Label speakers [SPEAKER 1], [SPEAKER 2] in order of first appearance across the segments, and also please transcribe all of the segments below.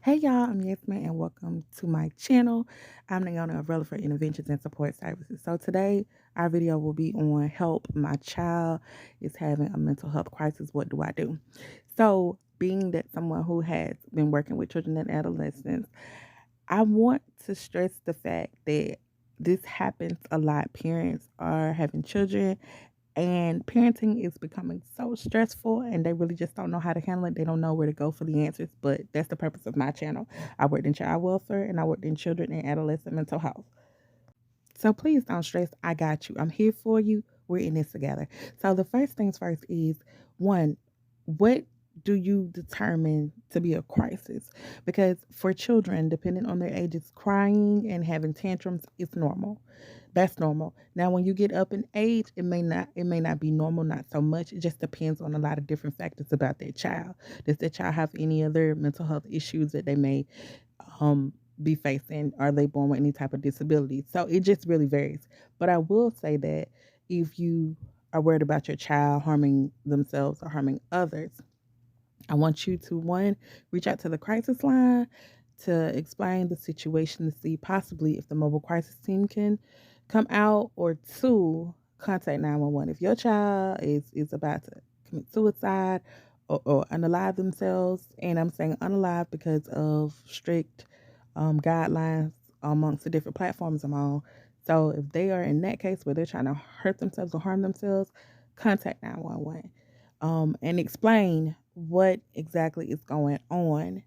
[SPEAKER 1] Hey y'all, I'm Yasmin and welcome to my channel. I'm the owner of Relevant Interventions and Support Services. So today our video will be on help. My child is having a mental health crisis. What do I do? So being that someone who has been working with children and adolescents, I want to stress the fact that this happens a lot. Parents are having children and parenting is becoming so stressful and they really just don't know how to handle it. They don't know where to go for the answers. But that's the purpose of my channel. I worked in child welfare and I worked in children and adolescent mental health. So please don't stress. I got you. I'm here for you. We're in this together. So the first things first is one, what do you determine to be a crisis? Because for children, depending on their ages, crying and having tantrums is normal. That's normal. Now, when you get up in age, it may not be normal, not so much. It just depends on a lot of different factors about their child. Does their child have any other mental health issues that they may be facing? Are they born with any type of disability? So it just really varies. But I will say that if you are worried about your child harming themselves or harming others, I want you to one, reach out to the crisis line to explain the situation to see possibly if the mobile crisis team can come out, or two, contact 911. If your child is about to commit suicide or unalive themselves, and I'm saying unalive because of strict guidelines amongst the different platforms I'm on. So if they are in that case where they're trying to hurt themselves or harm themselves, contact 911 and explain what exactly is going on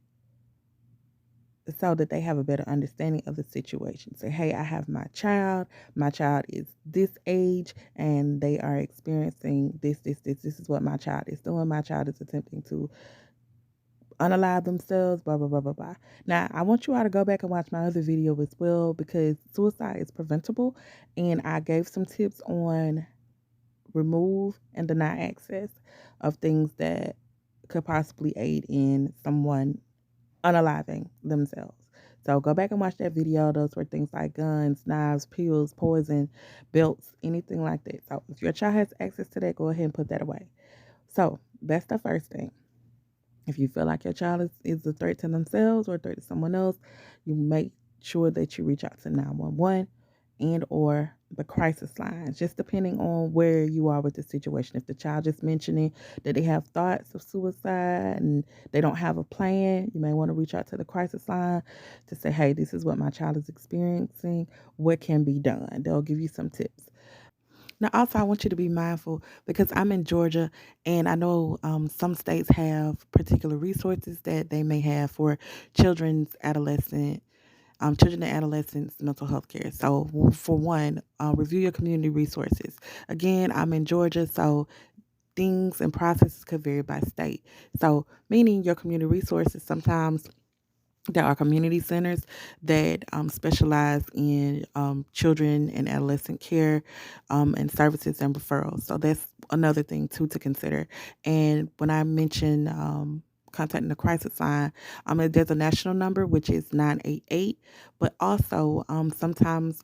[SPEAKER 1] so that they have a better understanding of the situation. Say, hey, I have my child. My child is this age and they are experiencing this. This is what my child is doing. My child is attempting to unalive themselves, blah, blah, blah, blah, blah. Now, I want you all to go back and watch my other video as well because suicide is preventable. And I gave some tips on remove and deny access of things that could possibly aid in someone unaliving themselves. So go back and watch that video. Those were things like guns, knives, pills, poison, belts, anything like that. So if your child has access to that, go ahead and put that away. So that's the first thing. If you feel like your child is a threat to themselves or a threat to someone else, you make sure that you reach out to 911 and or the crisis lines, just depending on where you are with the situation. If the child is mentioning that they have thoughts of suicide and they don't have a plan, you may want to reach out to the crisis line to say, hey, this is what my child is experiencing. What can be done? They'll give you some tips. Now, also, I want you to be mindful because I'm in Georgia and I know some states have particular resources that they may have for children and adolescents mental health care. So, for one, review your community resources. Again, I'm in Georgia, so things and processes could vary by state. So, meaning your community resources sometimes there are community centers that specialize in children and adolescent care and services and referrals. So that's another thing too to consider. And when I mention contacting the crisis line, there's a national number which is 988, but also sometimes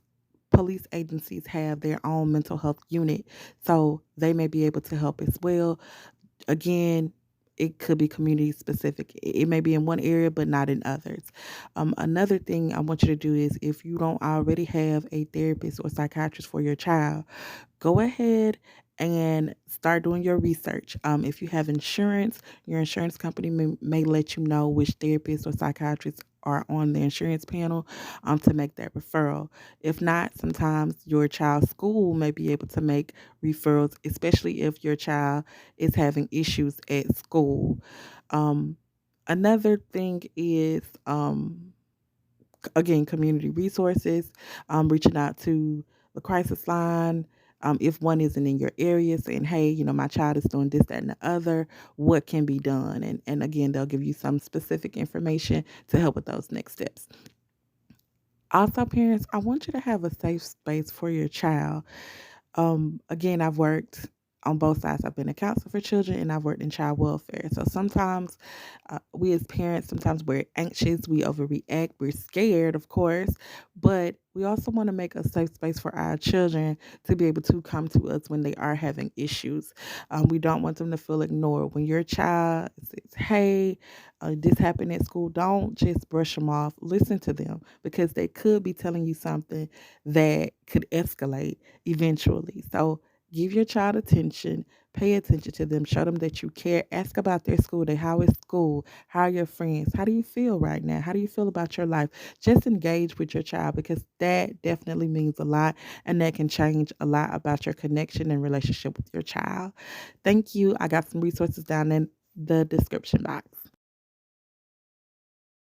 [SPEAKER 1] police agencies have their own mental health unit, so they may be able to help as well. Again, it could be community specific. It may be in one area, but not in others. Another thing I want you to do is if you don't already have a therapist or psychiatrist for your child, go ahead and start doing your research. If you have insurance, your insurance company may let you know which therapists or psychiatrists are on the insurance panel to make that referral. If not, sometimes your child's school may be able to make referrals, especially if your child is having issues at school. Um, Another thing is, again, community resources, reaching out to the crisis line. If one isn't in your area, saying, hey, my child is doing this, that, and the other, what can be done? And again, they'll give you some specific information to help with those next steps. Also, parents, I want you to have a safe space for your child. Again, I've worked on both sides. I've been a counselor for children and I've worked in child welfare. So sometimes we as parents, sometimes we're anxious, we overreact, we're scared, of course, but We also want to make a safe space for our children to be able to come to us when they are having issues. We don't want them to feel ignored. When your child says, hey, this happened at school, don't just brush them off. Listen to them, because they could be telling you something that could escalate eventually. So give your child attention, pay attention to them, show them that you care, ask about their school day. How is school? How are your friends? How do you feel right now? How do you feel about your life? Just engage with your child, because that definitely means a lot, and that can change a lot about your connection and relationship with your child. Thank you. I got some resources down in the description box.